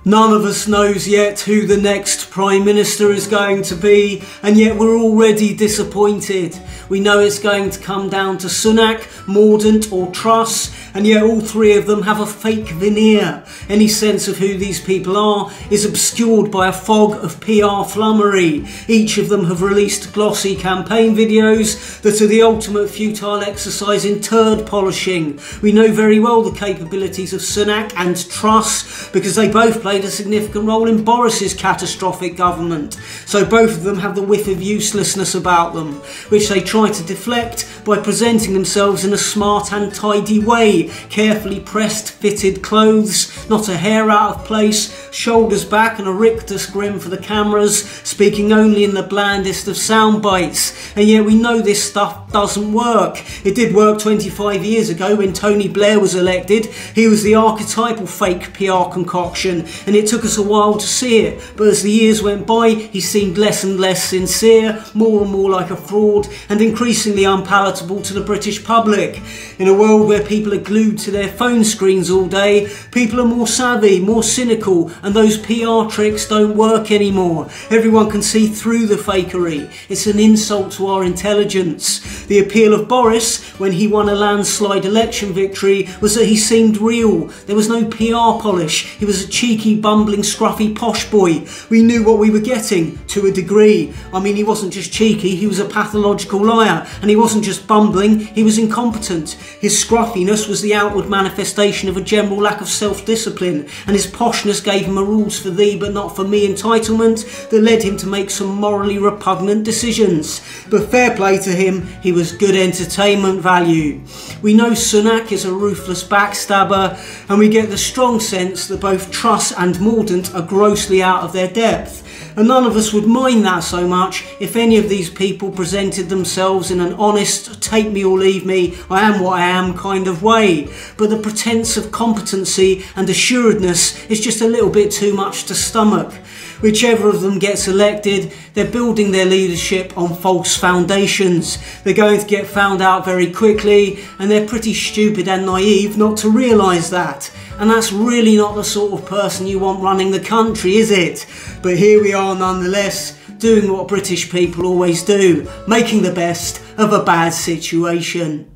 None of us knows yet who the next Prime Minister is going to be, and yet we're already disappointed. We know it's going to come down to Sunak, Mordaunt or Truss, and yet all three of them have a fake veneer. Any sense of who these people are is obscured by a fog of PR flummery. Each of them have released glossy campaign videos that are the ultimate futile exercise in turd polishing. We know very well the capabilities of Sunak and Truss because they both played a significant role in Boris's catastrophic government. So both of them have the whiff of uselessness about them, which they try to deflect by presenting themselves in a smart and tidy way. Carefully pressed, fitted clothes, not a hair out of place, shoulders back and a rictus grin for the cameras, speaking only in the blandest of sound bites. And yet we know this stuff doesn't work. It did work 25 years ago when Tony Blair was elected. He was the archetypal fake PR concoction, and it took us a while to see it. But as the years went by, he seemed less and less sincere, more and more like a fraud, and increasingly unpalatable to the British public. In a world where people are glued to their phone screens all day, people are more savvy, more cynical, and those PR tricks don't work anymore. Everyone can see through the fakery. It's an insult to our intelligence. The appeal of Boris, when he won a landslide election victory, was that he seemed real. There was no PR polish. He was a cheeky, bumbling, scruffy posh boy. We knew what we were getting, to a degree. I mean, he wasn't just cheeky, he was a pathological liar. And he wasn't just bumbling, he was incompetent. His scruffiness was the outward manifestation of a general lack of self-discipline, and his poshness gave him a rules for thee but not for me entitlement that led him to make some morally repugnant decisions. But fair play to him, he was good entertainment value. We know Sunak is a ruthless backstabber, and we get the strong sense that both Truss and Mordaunt are grossly out of their depth. And none of us would mind that so much if any of these people presented themselves in an honest, take me or leave me, I am what I am kind of way. But the pretense of competency and assuredness is just a little bit too much to stomach. Whichever of them gets elected, they're building their leadership on false foundations. They're going to get found out very quickly, and they're pretty stupid and naive not to realise that. And that's really not the sort of person you want running the country, is it? But here we are nonetheless, doing what British people always do, making the best of a bad situation.